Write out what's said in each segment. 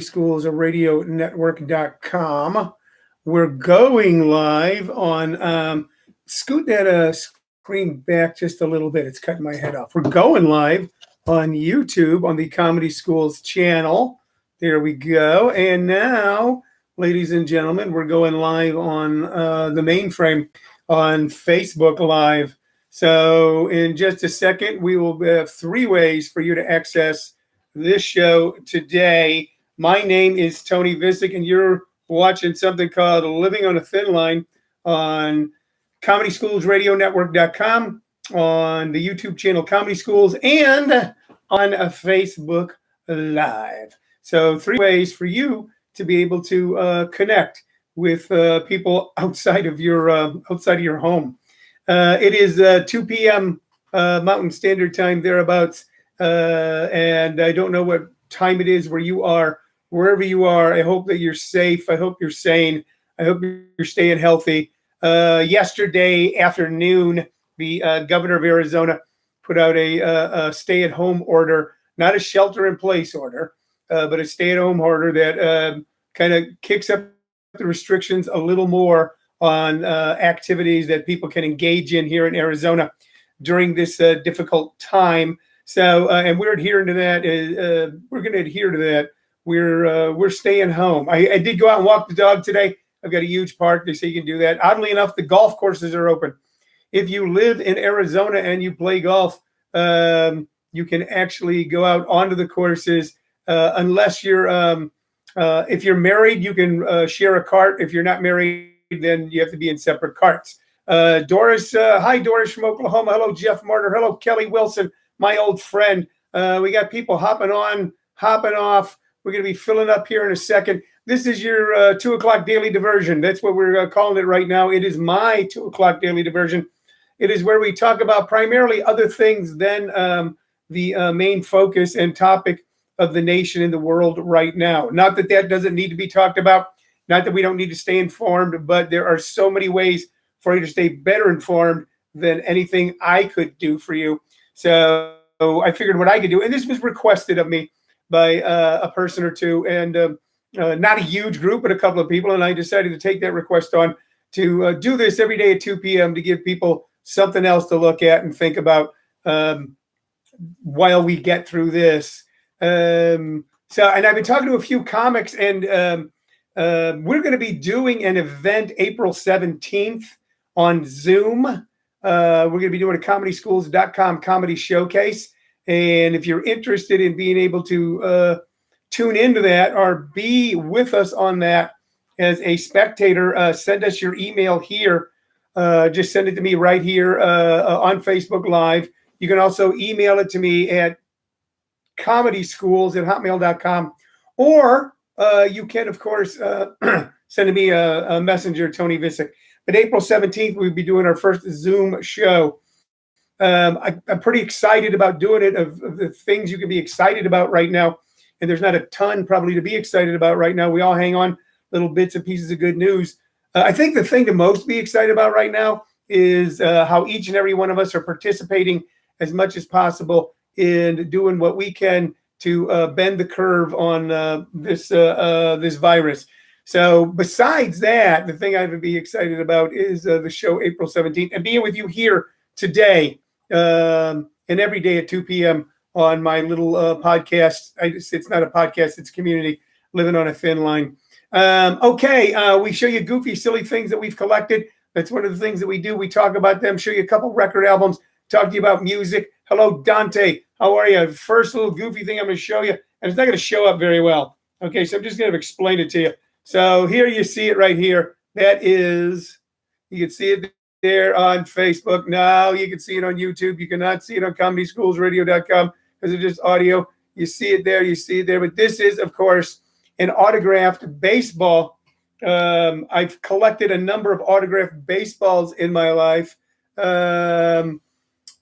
Schools Radio Network.com. We're going live on scoot that screen back just a little bit. It's cutting my head off. We're going live on YouTube on the Comedy Schools channel. There we go. And now, ladies and gentlemen, we're going live on the mainframe on Facebook Live. So in just a second, we will have three ways for you to access this show today. My name is Tony Vicich, and you're watching something called Living on a Thin Line on ComedySchoolsRadioNetwork.com, on the YouTube channel Comedy Schools, and on a Facebook Live. So three ways for you to be able to connect with people outside of your home. It is 2 p.m. Mountain Standard Time, thereabouts, and I don't know what time it is where you are. Wherever you are, I hope that you're safe. I hope you're sane. I hope you're staying healthy. Yesterday afternoon, the governor of Arizona put out a stay-at-home order, not a shelter-in-place order, but a stay-at-home order that kind of kicks up the restrictions a little more on activities that people can engage in here in Arizona during this difficult time. So, and we're adhering to that. We're going to adhere to that. We're staying home. I did go out and walk the dog today. I've got a huge park. They say you can do that. Oddly enough, the golf courses are open. If you live in Arizona and you play golf, you can actually go out onto the courses. Unless you're, if you're married, you can share a cart. If you're not married, then you have to be in separate carts. Doris, hi Doris from Oklahoma. Hello, Jeff Martyr. Hello, Kelly Wilson, my old friend. We got people hopping on, hopping off. We're going to be filling up here in a second. This is your 2 o'clock daily diversion. That's what we're calling it right now. It is my 2 o'clock daily diversion. It is where we talk about primarily other things than the main focus and topic of the nation and the world right now. Not that that doesn't need to be talked about. Not that we don't need to stay informed, but there are so many ways for you to stay better informed than anything I could do for you. So I figured what I could do, and this was requested of me by a person or two, and not a huge group, but a couple of people. And I decided to take that request on to do this every day at 2 p.m. to give people something else to look at and think about while we get through this. And I've been talking to a few comics, and we're going to be doing an event April 17th on Zoom. We're going to be doing a ComedySchools.com comedy showcase. And if you're interested in being able to tune into that or be with us on that as a spectator, send us your email here. Just send it to me right here on Facebook Live. You can also email it to me at comedyschools@hotmail.com. Or you can, of course, send me a messenger, Tony Vicich. But April 17th, we'll be doing our first Zoom show. I'm pretty excited about doing it, of the things you can be excited about right now. And there's not a ton probably to be excited about right now. We all hang on little bits and pieces of good news. I think the thing to most be excited about right now is how each and every one of us are participating as much as possible in doing what we can to bend the curve on this virus. So besides that, the thing I would be excited about is the show April 17th and being with you here today and every day at 2 p.m. on my little podcast. It's not a podcast, it's community, Living on a Thin Line. We show you goofy, silly things that we've collected. That's one of the things that we do. We talk about them, show you a couple record albums, talk to you about music. Hello, Dante. How are you? First little goofy thing I'm going to show you, and it's not going to show up very well. Okay, so I'm just going to explain it to you. So here you see it right here. That is, you can see it there on Facebook. Now you can see it on YouTube. You cannot see it on ComedySchoolsRadio.com because it's just audio. You see it there. You see it there. But this is, of course, an autographed baseball. I've collected a number of autographed baseballs in my life.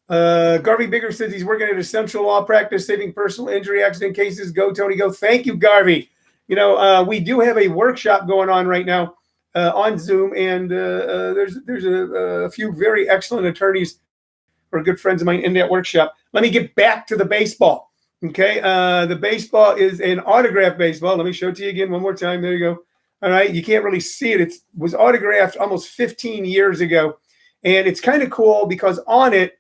Garvey Bigger says he's working at a central law practice, saving personal injury accident cases. Go, Tony, go. Thank you, Garvey. You know, we do have a workshop going on right now on Zoom, and there's a few very excellent attorneys who are good friends of mine in that workshop. Let me get back to the baseball. Okay, the baseball is an autographed baseball. Let me show it to you again one more time. There you go. All right, you can't really see it. It was autographed almost 15 years ago, and it's kind of cool because on it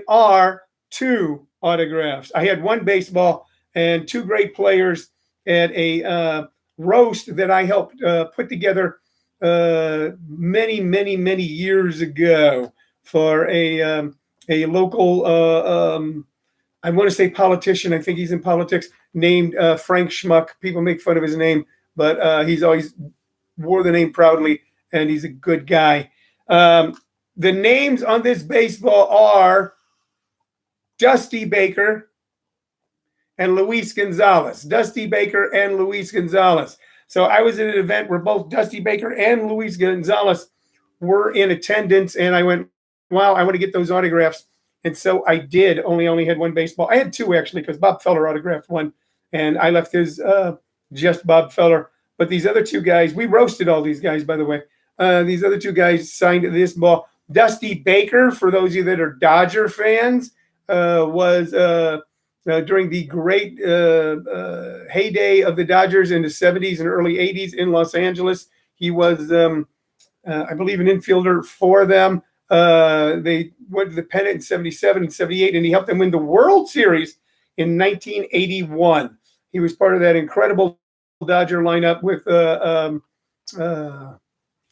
are two autographs. I had one baseball and two great players at a roast that I helped put together many years ago for a local I want to say politician. I think he's in politics. Named Frank Schmuck. People make fun of his name, but he's always wore the name proudly, and he's a good guy. The names on this baseball are Dusty Baker and Luis Gonzalez. Dusty Baker and Luis Gonzalez. So I was at an event where both Dusty Baker and Luis Gonzalez were in attendance, and I went, wow, I want to get those autographs. And so I did. Only had one baseball. I had two, actually, because Bob Feller autographed one, and I left his just Bob Feller. But these other two guys, we roasted all these guys, by the way. These other two guys signed this ball. Dusty Baker, for those of you that are Dodger fans, was during the great heyday of the Dodgers in the 70s and early 80s in Los Angeles. He was, I believe, an infielder for them. They went to the pennant in 77 and 78, and he helped them win the World Series in 1981. He was part of that incredible Dodger lineup with,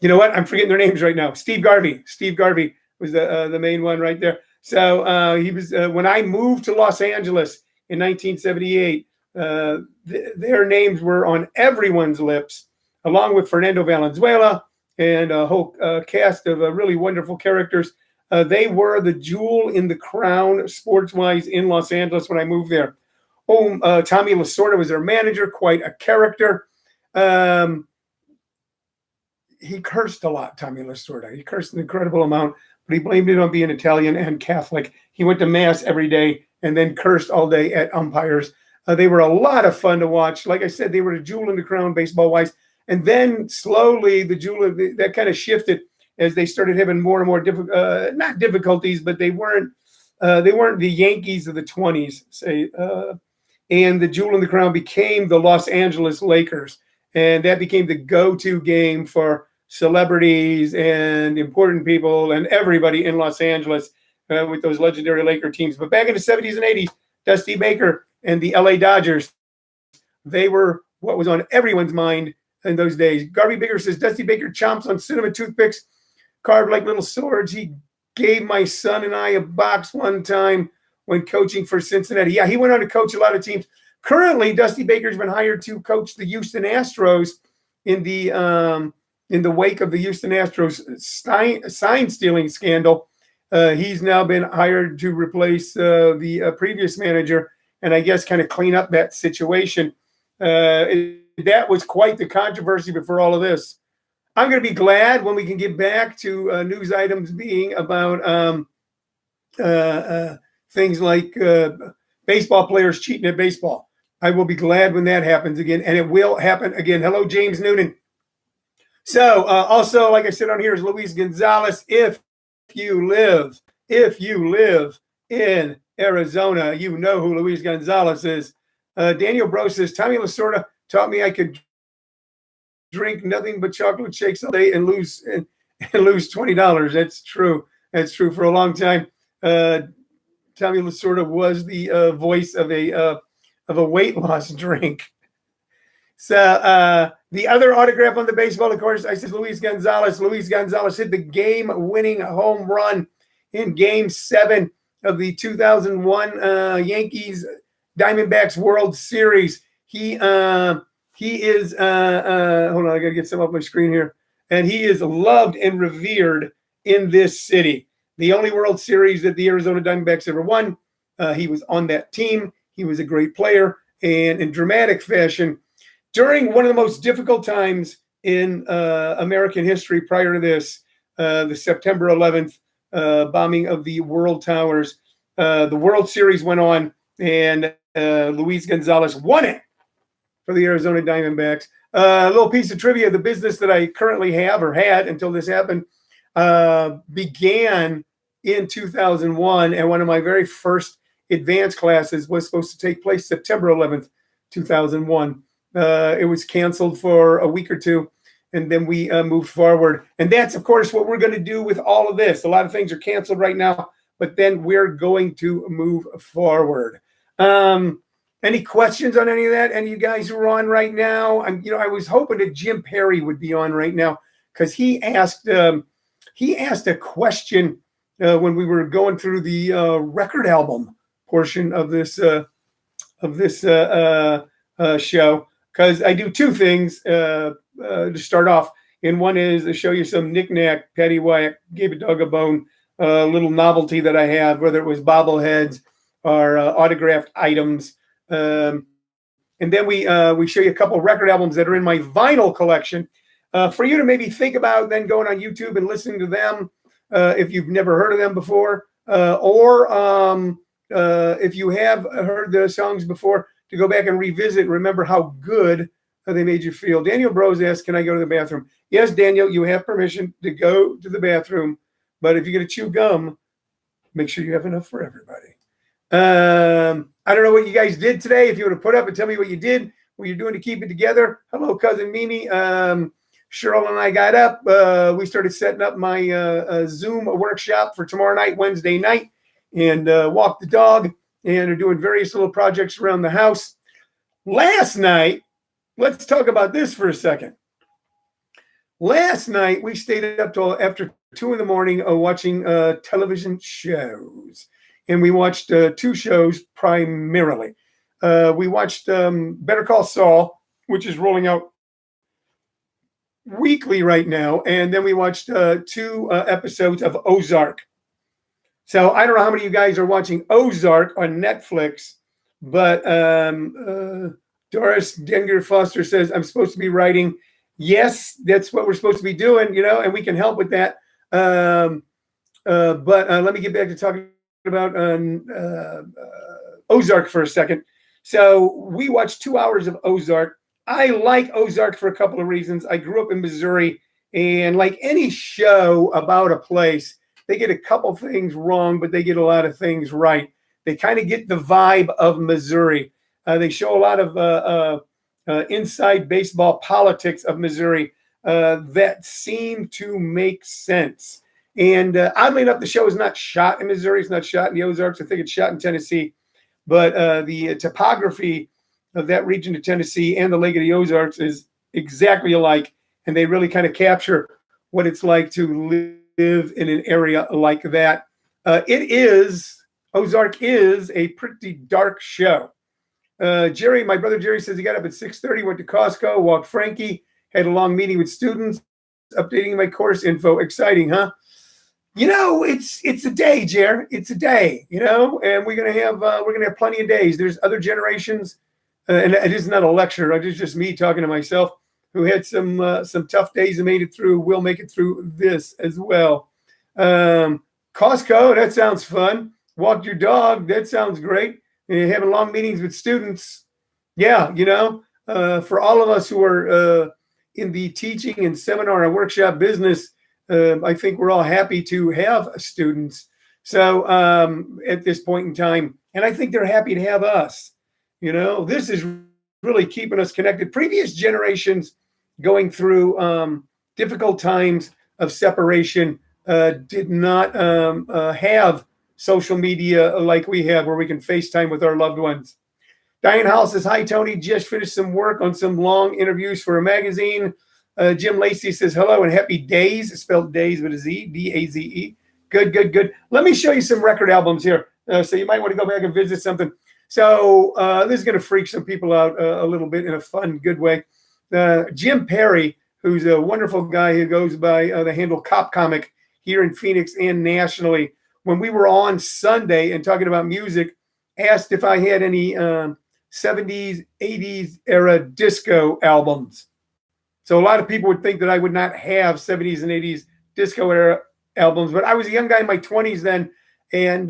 you know what? I'm forgetting their names right now. Steve Garvey. Steve Garvey was the main one right there. So he was when I moved to Los Angeles in 1978. Their names were on everyone's lips, along with Fernando Valenzuela and a whole cast of really wonderful characters. They were the jewel in the crown, sports-wise, in Los Angeles when I moved there. Tommy Lasorda was their manager, quite a character. He cursed a lot, Tommy Lasorda. He cursed an incredible amount, but he blamed it on being Italian and Catholic. He went to Mass every day and then cursed all day at umpires. They were a lot of fun to watch. Like I said, they were the jewel in the crown baseball-wise. And then slowly the jewel that kind of shifted as they started having more and more not difficulties, but they weren't the Yankees of the 20s, say. And the jewel in the crown became the Los Angeles Lakers. And that became the go-to game for celebrities and important people and everybody in Los Angeles with those legendary Laker teams. But back in the 70s and 80s, Dusty Baker and the LA Dodgers, they were what was on everyone's mind in those days. Garvey Baker says, Dusty Baker chomps on cinnamon toothpicks carved like little swords. He gave my son and I a box one time when coaching for Cincinnati. Yeah, he went on to coach a lot of teams. Currently, Dusty Baker's been hired to coach the Houston Astros in the wake of the Houston Astros sign stealing scandal. He's now been hired to replace the previous manager and I guess kind of clean up that situation. That was quite the controversy before all of this. I'm going to be glad when we can get back to news items being about things like baseball players cheating at baseball. I will be glad when that happens again, and it will happen again. Hello, James Noonan. So also, like I said on here, is Luis Gonzalez. If you live in Arizona, you know who Luis Gonzalez is. Daniel Bro says, Tommy Lasorda taught me I could drink nothing but chocolate shakes all day and lose $20. That's true. That's true. For a long time, Tommy Lasorda was the voice of a weight loss drink. So the other autograph on the baseball, of course, I said Luis Gonzalez. Luis Gonzalez hit the game-winning home run in Game 7 of the 2001 Yankees Diamondbacks World Series. He is hold on, I got to get some off my screen here. And he is loved and revered in this city. The only World Series that the Arizona Diamondbacks ever won. He was on that team. He was a great player. And in dramatic fashion, during one of the most difficult times in American history prior to this, the September 11th bombing of the World Towers, the World Series went on, and Luis Gonzalez won it for the Arizona Diamondbacks. A little piece of trivia, the business that I currently have or had until this happened began in 2001, and one of my very first advanced classes was supposed to take place September 11th, 2001. It was canceled for a week or two, and then we moved forward. And that's, of course, what we're going to do with all of this. A lot of things are canceled right now, but then we're going to move forward. Any questions on any of that? Any of you guys who are on right now? I was hoping that Jim Perry would be on right now, because he asked a question when we were going through the record album portion of this show. Because I do two things to start off, and one is to show you some knick-knack, paddywhack, gave a dog a bone, little novelty that I have, whether it was bobbleheads or autographed items. And then we show you a couple of record albums that are in my vinyl collection for you to maybe think about then going on YouTube and listening to them if you've never heard of them before, or if you have heard the songs before, to go back and revisit, remember how good they made you feel. Daniel Bros asks, can I go to the bathroom? Yes, Daniel, you have permission to go to the bathroom, but if you're going to chew gum, make sure you have enough for everybody. I don't know what you guys did today. If you want to put up and tell me what you did, what you're doing to keep it together. Hello, cousin Mimi. Cheryl and I got up. We started setting up my Zoom workshop for tomorrow night, Wednesday night, and walked the dog, and are doing various little projects around the house. Last night, let's talk about this for a second. Last night, we stayed up till after 2 a.m. Watching television shows. And we watched 2 shows primarily. We watched Better Call Saul, which is rolling out weekly right now. And then we watched 2 episodes of Ozark. So I don't know how many of you guys are watching Ozark on Netflix, but Doris Denger Foster says, I'm supposed to be writing. Yes, that's what we're supposed to be doing, and we can help with that. But let me get back to talking about Ozark for a second. So we watched 2 hours of Ozark. I like Ozark for a couple of reasons. I grew up in Missouri, and like any show about a place, they get a couple things wrong, but they get a lot of things right. They kind of get the vibe of Missouri. They show a lot of inside baseball politics of Missouri that seem to make sense. And oddly enough, the show is not shot in Missouri. It's not shot in the Ozarks. I think it's shot in Tennessee. But the topography of that region of Tennessee and the Lake of the Ozarks is exactly alike. And they really kind of capture what it's like to live in an area like that. Ozark is a pretty dark show. Jerry, my brother Jerry, says he got up at 6:30, went to Costco, walked Frankie, had a long meeting with students, updating my course info. Exciting, huh? It's a day, Jer. It's a day, and we're gonna have plenty of days. There's other generations, and it is not a lecture. It's just me talking to myself, who had some tough days and made it through. We'll make it through this as well. Costco, that sounds fun. Walk your dog, that sounds great. And having long meetings with students, yeah, for all of us who are in the teaching and seminar and workshop business, I think we're all happy to have students. So at this point in time, and I think they're happy to have us. This is really keeping us connected. Previous generations going through difficult times of separation did not have social media like we have, where we can FaceTime with our loved ones. Diane Howell says, hi, Tony. Just finished some work on some long interviews for a magazine. Jim Lacey says, hello and happy days. It's spelled days with a Z, D-A-Z-E. Good. Let me show you some record albums here. So you might want to go back and visit something. So this is going to freak some people out a little bit in a fun, good way. Jim Perry, who's a wonderful guy who goes by the handle Cop Comic here in Phoenix and nationally, when we were on Sunday and talking about music, asked if I had any 70s, 80s era disco albums. So a lot of people would think that I would not have 70s and 80s disco era albums, but I was a young guy in my 20s then. And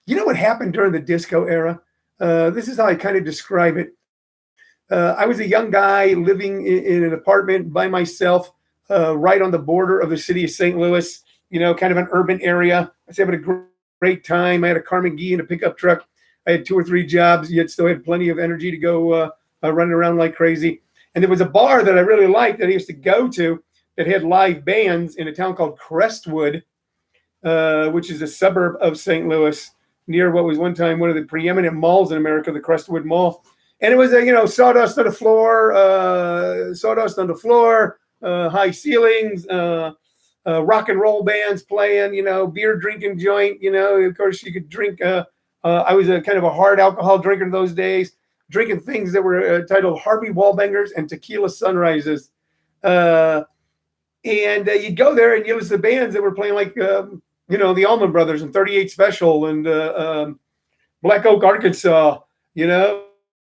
you know what happened during the disco era? This is how I kind of describe it. I was a young guy living in an apartment by myself, right on the border of the city of St. Louis, kind of an urban area. I was having a great time. I had a Car McGee and a pickup truck. I had 2 or 3 jobs, yet still had plenty of energy to go running around like crazy. And there was a bar that I really liked that I used to go to that had live bands in a town called Crestwood, which is a suburb of St. Louis, near what was one time one of the preeminent malls in America, the Crestwood Mall. And it was, sawdust on the floor, high ceilings, rock and roll bands playing, beer drinking joint. Of course, you could drink. I was a kind of a hard alcohol drinker in those days, drinking things that were titled Harvey Wallbangers and Tequila Sunrises. And you'd go there and you listen to bands that were playing like, the Allman Brothers and 38 Special and Black Oak, Arkansas,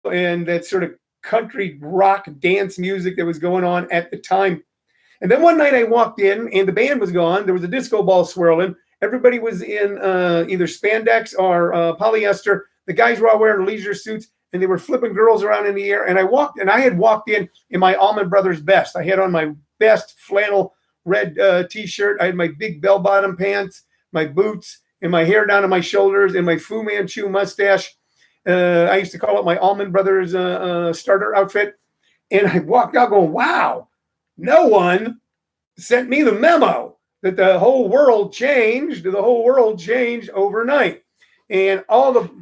and that sort of country rock dance music that was going on at the time. And then one night I walked in and the band was gone. There was a disco ball swirling. Everybody was in either spandex or polyester. The guys were all wearing leisure suits and they were flipping girls around in the air. And I had walked in my Allman Brothers best. I had on my best flannel red t-shirt. I had my big bell-bottom pants, my boots, and my hair down to my shoulders, and my Fu Manchu mustache. I used to call it my Allman Brothers starter outfit. And I walked out going, wow, no one sent me the memo that the whole world changed. The whole world changed overnight. And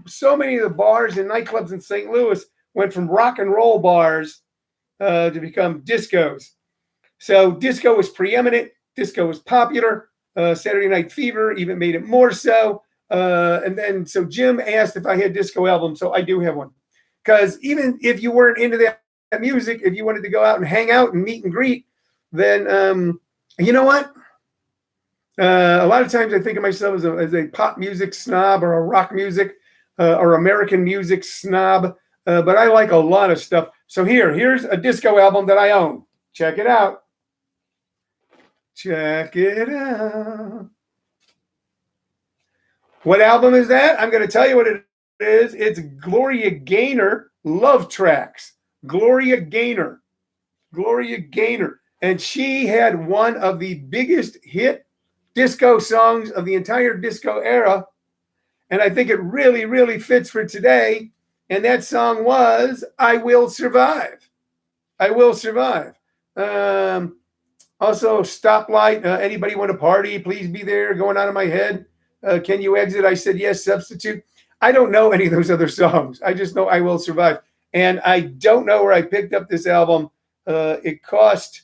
so many of the bars and nightclubs in St. Louis went from rock and roll bars to become discos. So disco was preeminent. Disco was popular. Saturday Night Fever even made it more so. So Jim asked if I had disco albums. So I do have one. Because even if you weren't into that music, if you wanted to go out and hang out and meet and greet, then you know what? A lot of times I think of myself as a pop music snob or a rock music or American music snob. But I like a lot of stuff. So here's a disco album that I own. Check it out. Check it out. What album is that? I'm going to tell you what it is. It's Gloria Gaynor, Love Tracks. Gloria Gaynor. And she had one of the biggest hit disco songs of the entire disco era. And I think it really, really fits for today. And that song was I Will Survive. I Will Survive. Also, Stoplight. Anybody want to party? Please be there. Going out of my head. Can you exit? I said yes. Substitute. I don't know any of those other songs. I just know I Will Survive. And I don't know where I picked up this album. It cost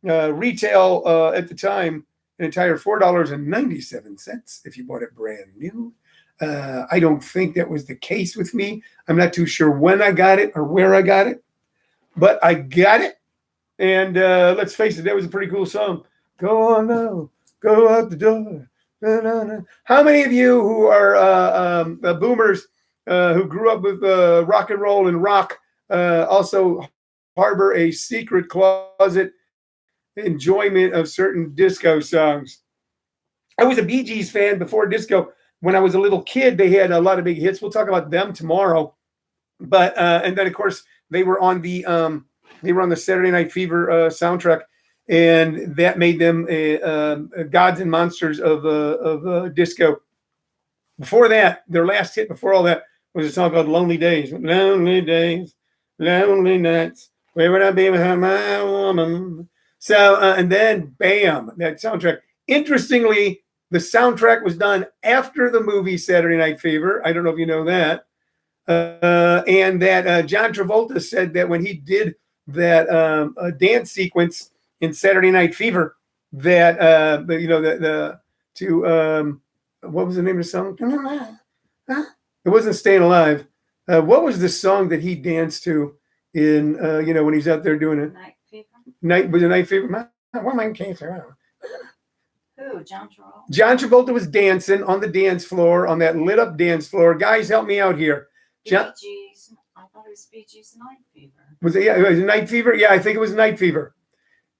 retail at the time an entire $4.97 if you bought it brand new. I don't think that was the case with me. I'm not too sure when I got it or where I got it, but I got it. And let's face it, that was a pretty cool song. Go on now, go out the door. Na, na, na. How many of you who are boomers who grew up with rock and roll and rock also harbor a secret closet enjoyment of certain disco songs? I was a Bee Gees fan before disco. When I was a little kid, they had a lot of big hits. We'll talk about them tomorrow. But and then of course they were on the Saturday Night Fever soundtrack, and that made them gods and monsters of disco. Before that, their last hit before all that was a song called "Lonely Days." Lonely days, lonely nights. Where would I be without my woman? So and then bam, that soundtrack. Interestingly, the soundtrack was done after the movie Saturday Night Fever. I don't know if you know that. And that John Travolta said that when he did that dance sequence in Saturday Night Fever, that what was the name of the song? It wasn't Staying Alive. What was the song that he danced to in when he's out there doing it? Night Fever. Was it Night Fever? What am I cancer? Who? John Travolta. John Travolta was dancing on the dance floor, on that lit up dance floor. Guys, help me out here. Bee Gees. I thought it was Bee Gees Night Fever. Was it? Yeah, it was Night Fever. Yeah, I think it was Night Fever.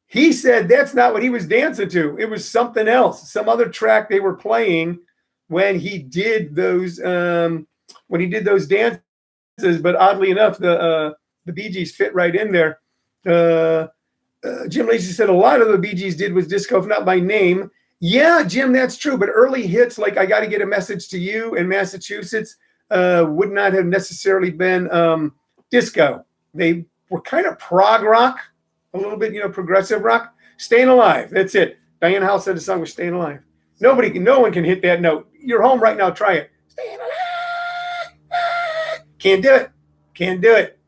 He said that's not what he was dancing to. It was something else, some other track they were playing when he did those dances. But oddly enough, the Bee Gees fit right in there. Jim Lacey said a lot of the Bee Gees did was disco, if not by name. Yeah, Jim, that's true. But early hits like I Got to Get a Message to You in Massachusetts would not have necessarily been disco. They were kind of prog rock, a little bit, progressive rock. Staying Alive. That's it. Diane Howe said the song was Staying Alive. No one can hit that note. You're home right now. Try it. Staying alive. Can't do it. Can't do it.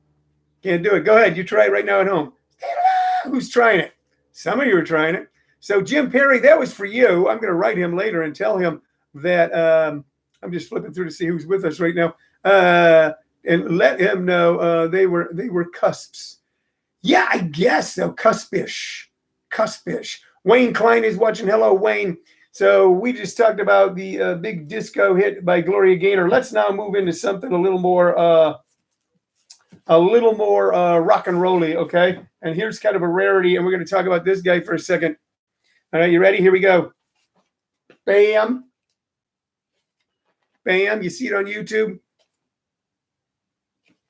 Can't do it. Go ahead. You try it right now at home. Staying alive. Who's trying it? Some of you are trying it. So Jim Perry, that was for you. I'm going to write him later and tell him that I'm just flipping through to see who's with us right now, and let him know they were cusps. Yeah, I guess so. Cuspish. Wayne Klein is watching. Hello, Wayne. So we just talked about the big disco hit by Gloria Gaynor. Let's now move into something a little more rock and rolly. Okay, and here's kind of a rarity, and we're going to talk about this guy for a second. All right, you ready? Here we go. Bam. Bam. You see it on YouTube?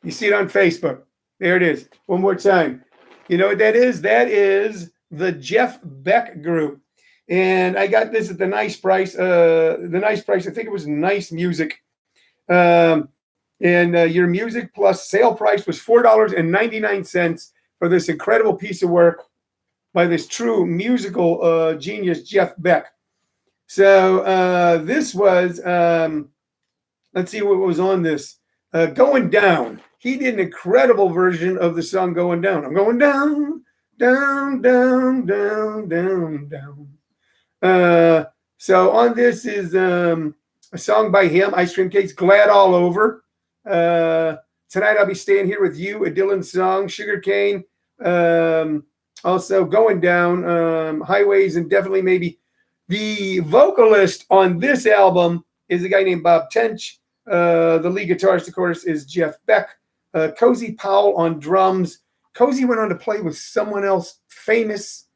You see it on Facebook. There it is. One more time. You know what that is? That is the Jeff Beck Group. And I got this at the nice price. I think it was Nice Music. And your music plus sale price was $4.99 for this incredible piece of work by this true musical genius, Jeff Beck. So this was, let's see what was on this. Going Down. He did an incredible version of the song Going Down. I'm going down, down, down, down, down, down. So on this is a song by him, Ice Cream Cake's Glad All Over. Tonight I'll be staying here with you, a Dylan song, Sugarcane. Also Going Down, Highways, and Definitely Maybe. The vocalist on this album is a guy named Bob Tench. The lead guitarist, of course, is Jeff Beck. Cozy Powell on drums. Cozy went on to play with someone else famous,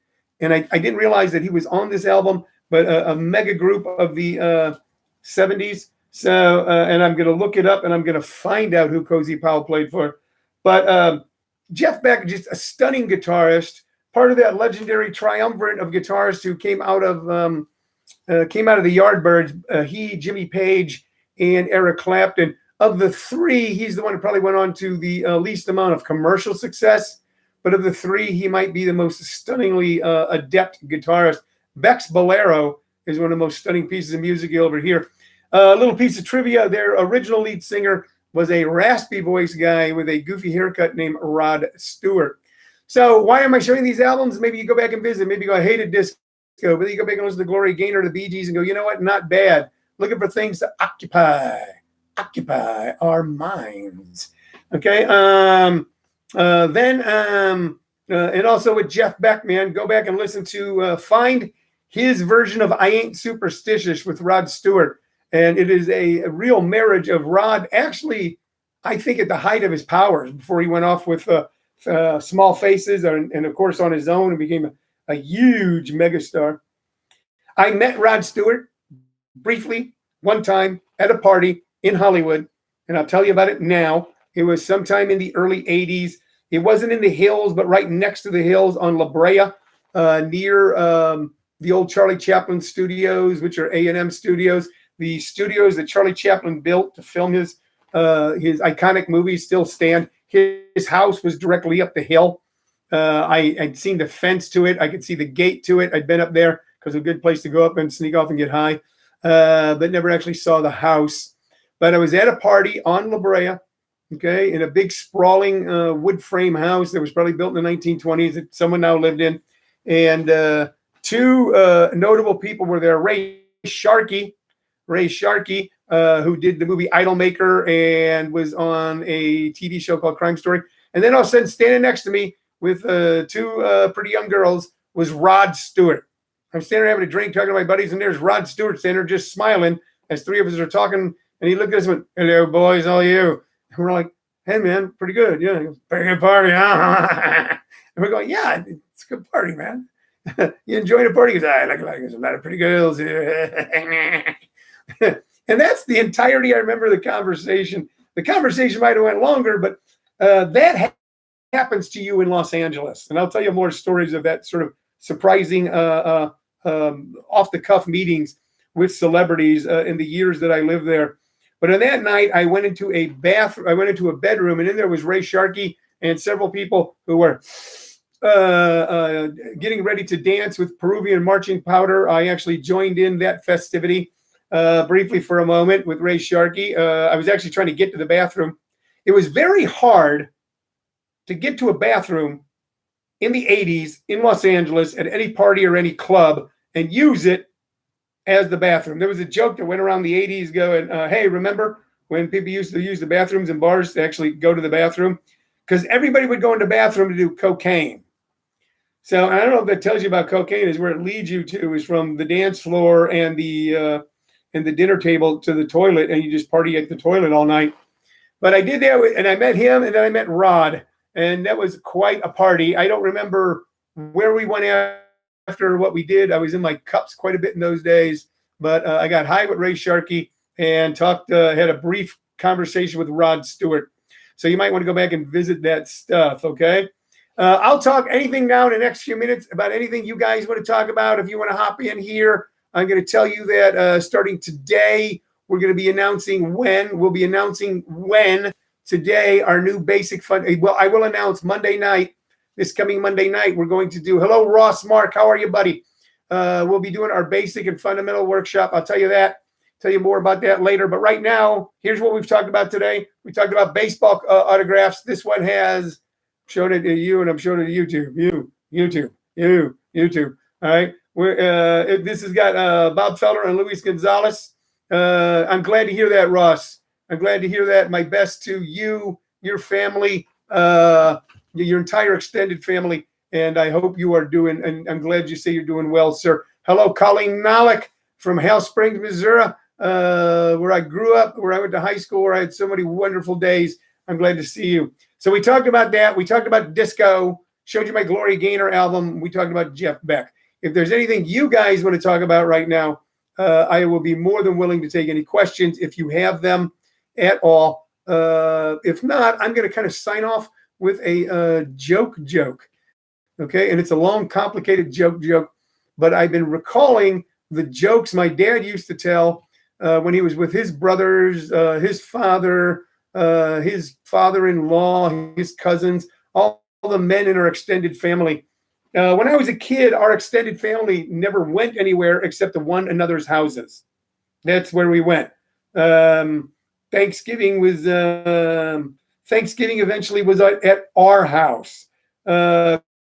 and I didn't realize that he was on this album, but a mega group of the 70s. So, and I'm going to look it up, and I'm going to find out who Cozy Powell played for. But Jeff Beck, just a stunning guitarist, part of that legendary triumvirate of guitarists who came out of the Yardbirds. He, Jimmy Page, and Eric Clapton. Of the three, he's the one who probably went on to the least amount of commercial success. But of the three, he might be the most stunningly adept guitarist. Beck's Bolero is one of the most stunning pieces of music you'll ever hear. A little piece of trivia: their original lead singer was a raspy voice guy with a goofy haircut named Rod Stewart. So why am I showing these albums? Maybe you go back and visit. Maybe you go, I hated disco. But then you go back and listen to Gloria Gaynor, the Bee Gees, and go, you know what? Not bad. Looking for things to occupy our minds. Okay. And also with Jeff Beck, man, go back and listen to find his version of I Ain't Superstitious with Rod Stewart. And it is a real marriage of Rod, actually, I think at the height of his powers before he went off with Small Faces and of course on his own and became a huge megastar. I met Rod Stewart briefly one time at a party in Hollywood, and I'll tell you about it now. It was sometime in the early 80s. It wasn't in the hills, but right next to the hills on La Brea, near the old Charlie Chaplin studios, which are A&M studios. The studios that Charlie Chaplin built to film his iconic movies still stand. His house was directly up the hill. I'd seen the fence to it. I could see the gate to it. I'd been up there because it's a good place to go up and sneak off and get high, but never actually saw the house. But I was at a party on La Brea, okay, in a big sprawling wood frame house that was probably built in the 1920s that someone now lived in. And two notable people were there. Ray Sharkey, who did the movie Idolmaker and was on a TV show called Crime Story. And then all of a sudden, standing next to me with two pretty young girls was Rod Stewart. I'm standing there having a drink, talking to my buddies, and there's Rod Stewart standing there just smiling as three of us are talking. And he looked at us and went, "Hello, boys, how are you?" And we're like, "Hey, man, pretty good." Yeah, he goes, "Pretty good party, huh?" And we're going, "Yeah, it's a good party, man." "You enjoying the party?" He goes, "I like there's a lot of pretty girls here." And that's the entirety. I remember the conversation. The conversation might have went longer, but that happens to you in Los Angeles. And I'll tell you more stories of that sort of surprising off the cuff meetings with celebrities in the years that I lived there. But on that night, I went into a bathroom. I went into a bedroom, and in there was Ray Sharkey and several people who were getting ready to dance with Peruvian marching powder. I actually joined in that festivity briefly for a moment with Ray Sharkey. I was actually trying to get to the bathroom. It was very hard to get to a bathroom in the 80s in Los Angeles at any party or any club and use it as the bathroom. There was a joke that went around the 80s going, hey, remember when people used to use the bathrooms in bars to actually go to the bathroom? Because everybody would go into the bathroom to do cocaine. So I don't know if that tells you about cocaine, is where it leads you to is from the dance floor and the dinner table to the toilet, and you just party at the toilet all night. But I did that, and I met him, and then I met Rod, and that was quite a party. I don't remember where we went after what we did. I was in my cups quite a bit in those days, but I got high with Ray Sharkey and had a brief conversation with Rod Stewart. So you might want to go back and visit that stuff, okay? I'll talk anything now in the next few minutes about anything you guys want to talk about. If you want to hop in here, I'm going to tell you that starting today, we're going to be announcing when. We'll be announcing when today our new basic fund. Well, I will announce Monday night, this coming Monday night, we're going to do, hello, Ross Mark. How are you, buddy? We'll be doing our basic and fundamental workshop. I'll tell you that. Tell you more about that later. But right now, here's what we've talked about today. We talked about baseball autographs. This one has showed it to you, and I'm showing it to YouTube. YouTube. All right. This has got Bob Feller and Luis Gonzalez. I'm glad to hear that, Ross. I'm glad to hear that. My best to you, your family, your entire extended family, and I hope you are doing, and I'm glad you say you're doing well, sir. Hello, Colleen Nalick from Hale Springs, Missouri, where I grew up, where I went to high school, where I had so many wonderful days. I'm glad to see you. So we talked about that. We talked about disco, showed you my Gloria Gaynor album. We talked about Jeff Beck. If there's anything you guys want to talk about right now, I will be more than willing to take any questions if you have them at all. If not, I'm going to kind of sign off with a joke. Okay, and it's a long, complicated joke, but I've been recalling the jokes my dad used to tell when he was with his brothers, his father, his father-in-law, his cousins, all the men in our extended family. When I was a kid, our extended family never went anywhere except to one another's houses. That's where we went. Thanksgiving eventually was at our house.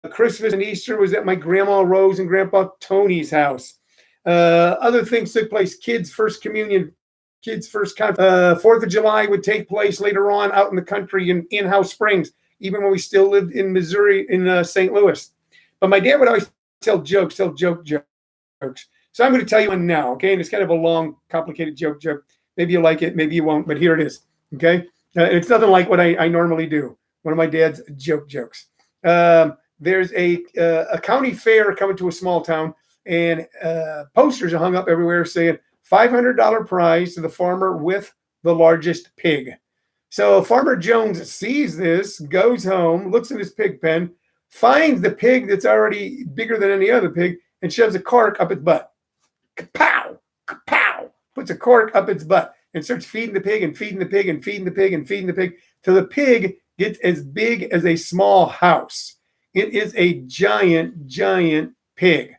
Christmas and Easter was at my grandma Rose and grandpa Tony's house. Other things took place. Kids' first communion, kids' first 4th of July would take place later on out in the country in House Springs, even when we still lived in Missouri, in St. Louis. But my dad would always tell jokes. So I'm going to tell you one now, okay? And it's kind of a long, complicated joke. Maybe you like it, maybe you won't, but here it is, okay? It's nothing like what I normally do. One of my dad's jokes. There's a county fair coming to a small town, and posters are hung up everywhere saying $500 prize to the farmer with the largest pig. So Farmer Jones sees this, goes home, looks in his pig pen, finds the pig that's already bigger than any other pig, and shoves a cork up its butt. Kapow! Kapow! Puts a cork up its butt and starts feeding the pig and feeding the pig and feeding the pig and feeding the pig till the pig gets as big as a small house. It is a giant, giant pig.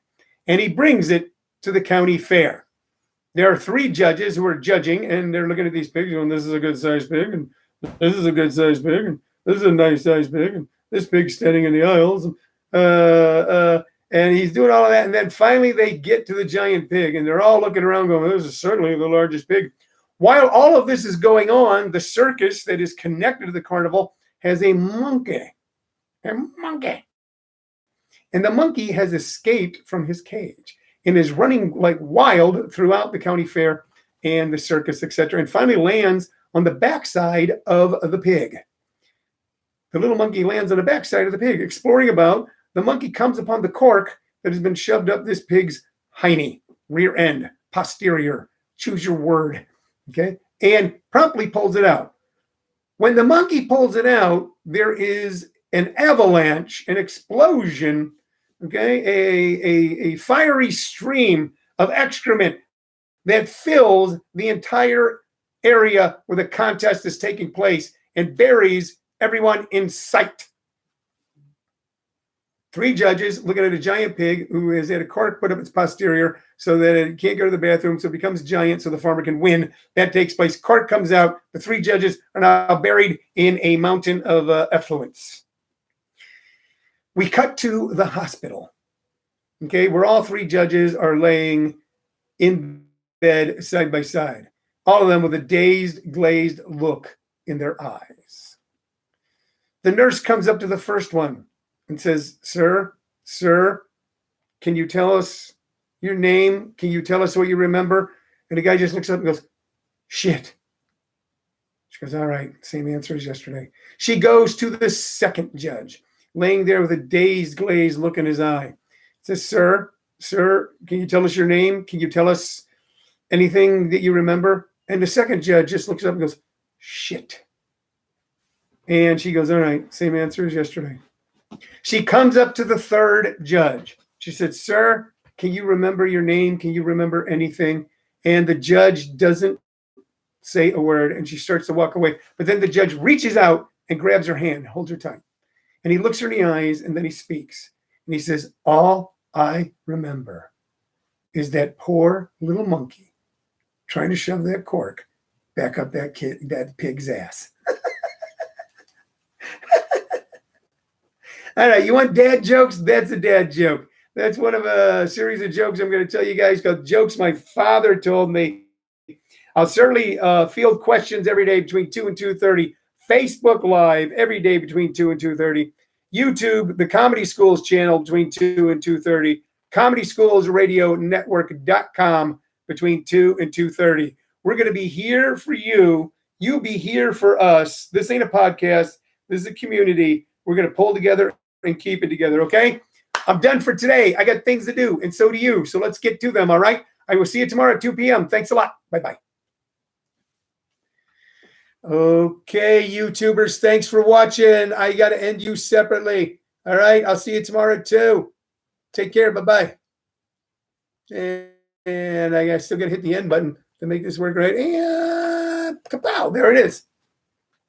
And he brings it to the county fair. There are 3 judges who are judging, and they're looking at these pigs going, this is a good-sized pig, and this is a good-sized pig, and this is a nice-sized pig, and this pig's standing in the aisles. And he's doing all of that, and then finally they get to the giant pig, and they're all looking around going, this is certainly the largest pig. While all of this is going on, the circus that is connected to the carnival has a monkey. And the monkey has escaped from his cage and is running like wild throughout the county fair and the circus, etc., and finally lands on the backside of the pig. The little monkey lands on the backside of the pig, exploring about. The monkey comes upon the cork that has been shoved up this pig's hiney, rear end, posterior, choose your word, okay, and promptly pulls it out. When the monkey pulls it out, there is an avalanche, an explosion okay, a fiery stream of excrement that fills the entire area where the contest is taking place and buries everyone in sight. 3 judges looking at a giant pig who has had a cork put up its posterior so that it can't go to the bathroom, so it becomes giant so the farmer can win. That takes place. Cork comes out. The 3 judges are now buried in a mountain of effluence. We cut to the hospital, okay, where all 3 judges are laying in bed side by side, all of them with a dazed, glazed look in their eyes. The nurse comes up to the first one and says, sir, can you tell us your name? Can you tell us what you remember? And the guy just looks up and goes, shit. She goes, all right, same answer as yesterday. She goes to the second judge, laying there with a dazed, glazed look in his eye. Says, sir, can you tell us your name? Can you tell us anything that you remember? And the second judge just looks up and goes, shit. And she goes, all right, same answer as yesterday. She comes up to the third judge. She said, sir, can you remember your name? Can you remember anything? And the judge doesn't say a word, and she starts to walk away. But then the judge reaches out and grabs her hand, holds her tight. And he looks her in the eyes, and then he speaks. And he says, all I remember is that poor little monkey trying to shove that cork back up that pig's ass. All right, you want dad jokes? That's a dad joke. That's one of a series of jokes I'm going to tell you guys called Jokes My Father Told Me. I'll certainly field questions every day between 2 and 2:30. Facebook Live every day between 2 and 2:30. YouTube, the Comedy Schools channel between 2 and 2:30. ComedySchoolsRadioNetwork.com between 2 and 2:30. We're going to be here for you. You be here for us. This ain't a podcast. This is a community. We're going to pull together and keep it together, okay? I'm done for today. I got things to do, and so do you. So let's get to them, all right? I will see you tomorrow at 2 p.m. Thanks a lot. Bye-bye. Okay, YouTubers, thanks for watching. I got to end you separately. All right, I'll see you tomorrow at 2. Take care. Bye-bye. And I still got to hit the end button to make this work right. And kapow, there it is.